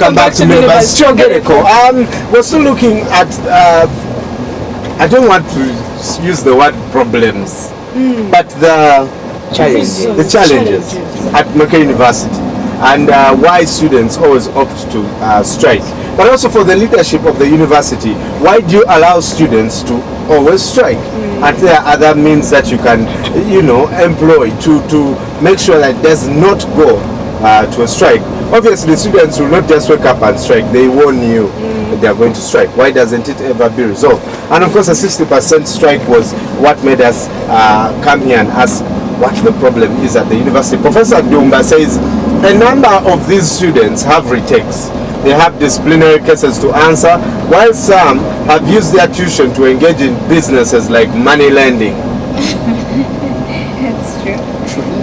Welcome back to University. We're still looking at, I don't want to use the word problems, but the challenges at Makerere University, and why students always opt to strike. But also for the leadership of the university, why do you allow students to always strike? And there are other means that you can, employ to make sure that it does not go to a strike. Obviously, students will not just wake up and strike. They warn you that they are going to strike. Why doesn't it ever be resolved? And of course, a 60% strike was what made us come here and ask what the problem is at the university. Professor Dumba says a number of these students have retakes. They have disciplinary cases to answer, while some have used their tuition to engage in businesses like money lending.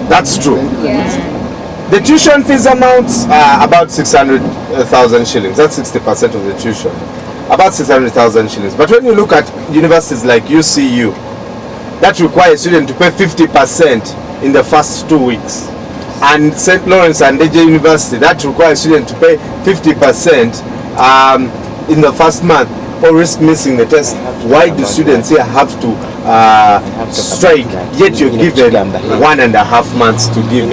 That's true. Yeah. The tuition fees amounts about 600,000 shillings. That's 60% of the tuition. About 600,000 shillings. But when you look at universities like UCU, that requires students to pay 50% in the first 2 weeks. And St. Lawrence and DJ University, that requires students to pay 50% in the first month or risk missing the test. Why do students here have to strike, yet you're given 1.5 months to give?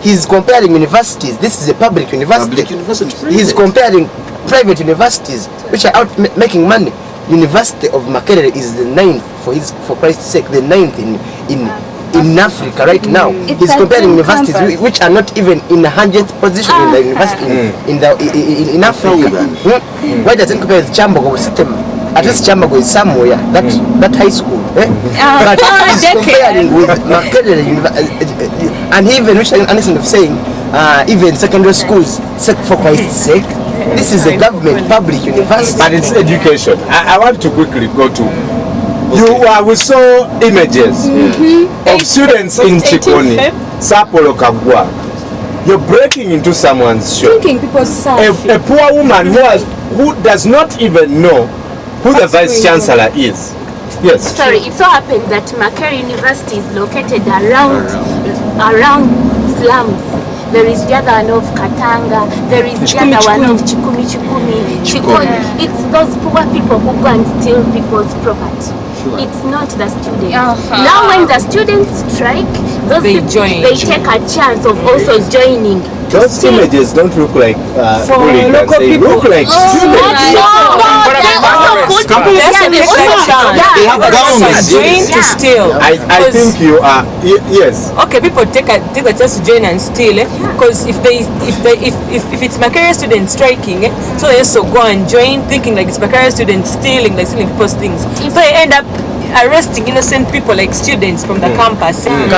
He's comparing universities. This is a public university. He's comparing private universities which are out making money. University of Makerere is the 9th, for Christ's sake, the 9th in Africa right now. He's comparing universities which are not even in the 100th position in the university in Africa. Why doesn't he compare with Chambogo system? At least Chambogo is somewhere, that high school. But he's comparing with Makerere University, and he even reached an understanding of saying even secondary schools, for Christ's sake, this is a government public university. But it's education. I want to quickly go to we saw images of students in Chikoni, Sapolo Kagwa. You're breaking into someone's shop. A poor woman who does not even know who the vice chancellor is. Yes. Sorry, it so happened that Makerere University is located around slums. There is the other one of Katanga, there is the other one of Chikumi. It's those poor people who go and steal people's property. It's not the students. Now when the students strike, they take a chance of also joining. Those images don't look like hooligans. They look like students. They have government to steal. I think you are yes. Okay, people take a chance to join and steal, because if it's Makerere students striking, so they also go and join thinking like it's Makerere students stealing people's things. So they end up arresting innocent people like students from the campus. So when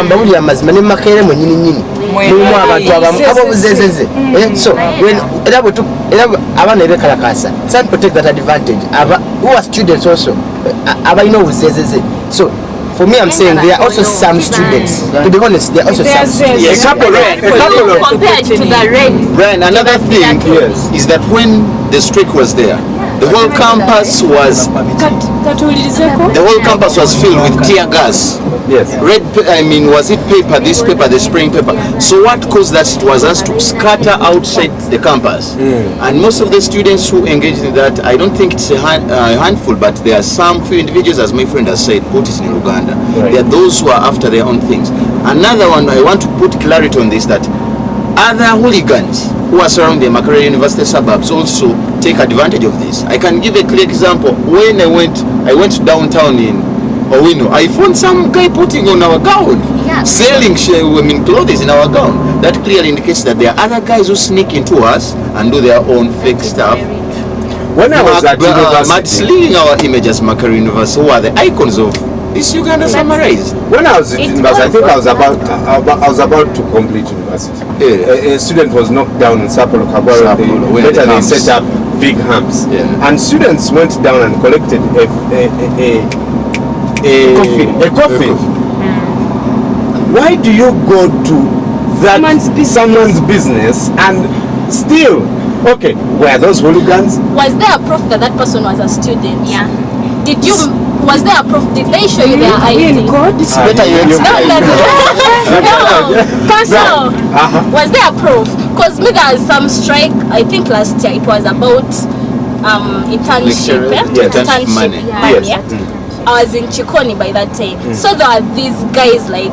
some protect that advantage, who are students also, so for me, I'm saying there are also some students. To be honest, there are also some students. A couple of compared to the red. Brian, another thing is that when the strike was there, the whole campus was filled with tear gas. Yes. Was it paper? This paper, the spraying paper. So what caused that? It was us to scatter outside the campus, and most of the students who engaged in that, I don't think it's a handful, but there are some few individuals, as my friend has said, put it in Uganda. Right. There are those who are after their own things. Another one, I want to put clarity on this, that other hooligans who are surrounding the Makerere University suburbs also take advantage of this. I can give a clear example. When I went downtown in Owino, I found some guy putting on our gown, selling women clothes in our gown. That clearly indicates that there are other guys who sneak into us and do their own fake stuff. When I was at university, mudslinging our image as Makerere University, who are the icons of this Uganda summarized. When I was at university, I think I was about to complete university. A student was knocked down in Sapolo Kabara. Later they set up big humps, and students went down and collected a coffin. Why do you go to someone's business and steal? Okay, were those hooligans? Was there a proof that person was a student? Yeah. Was there a proof? Did they show you their ID? It's better you No. Was there a proof? Because me there's some strike, I think last year it was about internship. Internship money. Yeah. I was in Chikoni by that time. So there are these guys like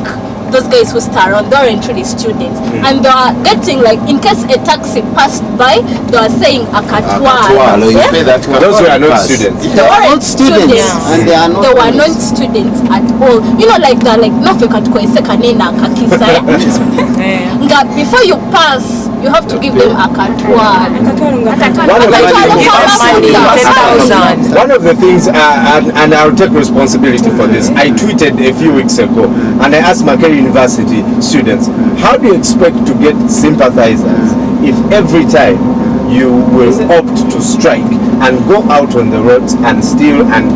those guys who star around, they weren't really students. And they are getting like, in case a taxi passed by, they are saying akatwa. You pay that those were not students. They were not students. And they are not. They were not students at all. You know, like they're like nafekatwa isekanena kakisa. Before you pass, you have to give them akatwa. One of the things, and I'll take responsibility for this, I tweeted a few weeks ago, and I asked Makerere University students, how do you expect to get sympathizers if every time you will opt to strike and go out on the roads and steal and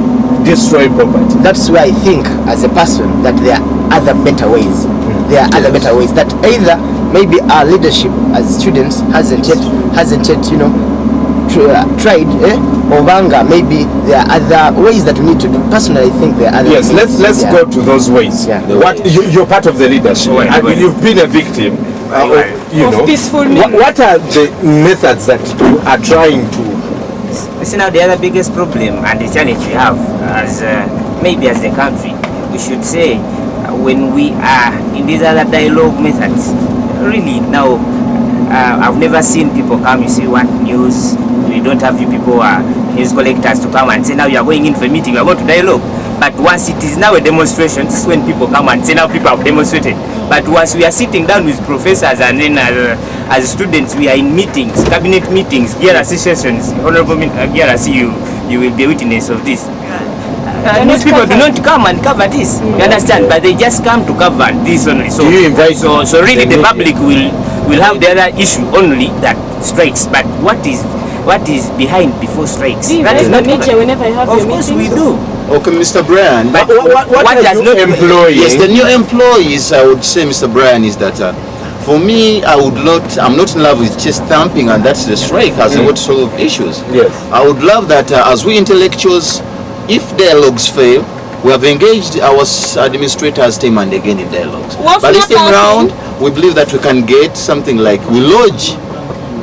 destroy property? That's why I think, as a person, that there are other better ways. There are other better ways that either maybe our leadership as students hasn't yet tried, Obanga, maybe there are other ways that we need to do. Personally, I think there are other ways. Let's go to those ways. You're part of the leadership. You've been a victim of peaceful what are the methods that you are trying to? You see, now the other biggest problem and the challenge we have as maybe as a country, we should say, when we are in these other dialogue methods, really now I've never seen people come, you see, want news. We don't have you people news collectors to come and say now you are going in for a meeting, you are going to dialogue. But once it is now a demonstration, this is when people come and say now people have demonstrated. But once we are sitting down with professors and then as students, we are in meetings, cabinet meetings, GRC sessions. Honorable GRC, you will be a witness of this. Most people do not come and cover this, you understand, but they just come to cover this only. So, so really the public will have the other issue only that strikes. But what is behind before strikes? That is not whenever I have of course we do. Okay, Mr. Brian. But what does not employees? Yes, the new employees, I would say, Mr. Brian, is that for me, I'm not in love with chest thumping, and that's the strike as a what sort of issues. Yes. I would love that as we intellectuals, if dialogues fail, we have engaged our administrators time and again in dialogues. But this time round, we believe that we can get something like, we lodge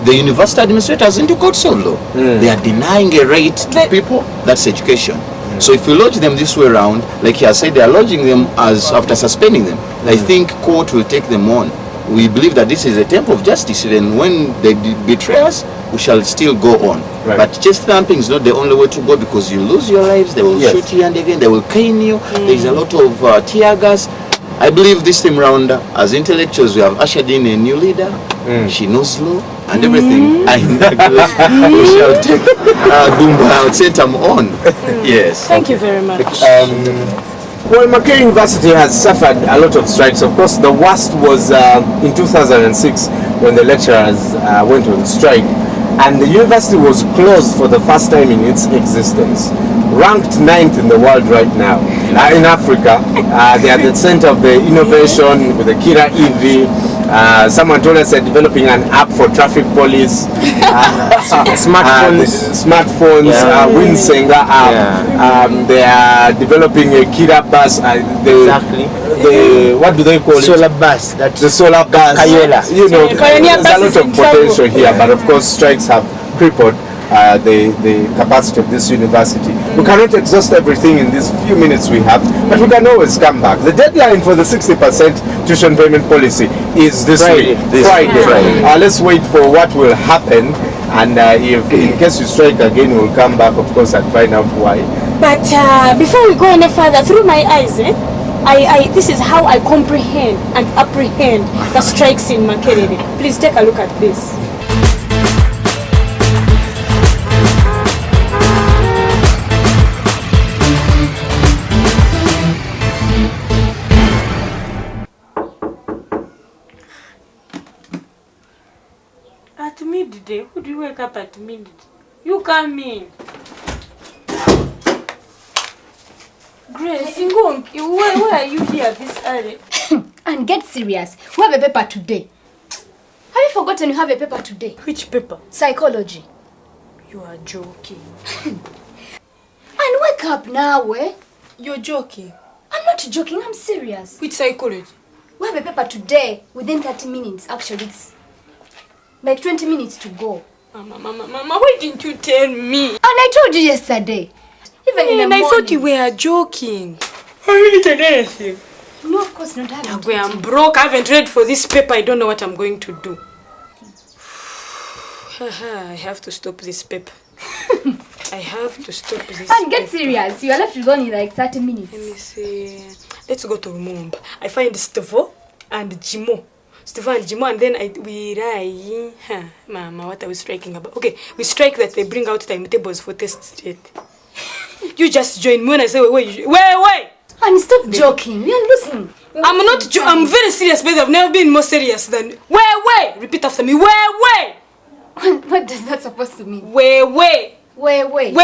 the university administrators into courts of law. They are denying a right to people, that's education. So if we lodge them this way around, like he has said, they are lodging them as after suspending them. I think court will take them on. We believe that this is a temple of justice, and when they betray us, we shall still go on. Right. But chest thumping is not the only way to go, because you lose your lives, they will shoot you, and again they will cane you. There is a lot of tear gas. I believe this time round, as intellectuals, we have ushered in a new leader. She knows law and everything. And we shall take Dumba and set them on. Yes. Thank you very much. Well, Makerere University has suffered a lot of strikes. Of course, the worst was in 2006 when the lecturers went on strike, and the university was closed for the first time in its existence. Ranked 9th in the world right now. In Africa, they are the center of the innovation with the Kira EV. Someone told us they're developing an app for traffic police. Smartphones, Winsenga app. They are developing a Kira bus. What do they call it? Solar bus. The solar bus. Kayola. You know, there's a lot of potential here, but of course strikes have crippled the capacity of this university. We cannot exhaust everything in these few minutes we have, but we can always come back. The deadline for the 60% tuition payment policy is this week, Friday. Let's wait for what will happen, and if in case you strike again, we'll come back, of course, and find out why. But before we go any further, through my eyes, this is how I comprehend and apprehend the strikes in Makerere. Please take a look at this. At midday? Who do you wake up at midday? You come in. Grace, where are you here this early? And get serious. We have a paper today. Have you forgotten you have a paper today? Which paper? Psychology. You are joking. And wake up now, eh? You're joking. I'm not joking, I'm serious. Which psychology? We have a paper today within 30 minutes, actually. Like 20 minutes to go. Mama, why didn't you tell me? And I told you yesterday. Even in the And I morning. thought you were joking. I really did anything. No, of course not. I'm broke. I haven't read for this paper. I don't know what I'm going to do. I have to stop this paper. I have to stop this. And get serious. You are left with only like 30 minutes. Let me see. Let's go to Rumumba. I find Stevo and Jimo. Stevo and Jimo, and then we write. Mama, what are we striking about? Okay, we strike that they bring out timetables for test state. You just join me when I say wait. And stop joking. We are losing. I'm not. I'm very serious, but I've never been more serious than. Wait. Repeat after me. Wait. What does that supposed to mean? Wait. Wait. Wait.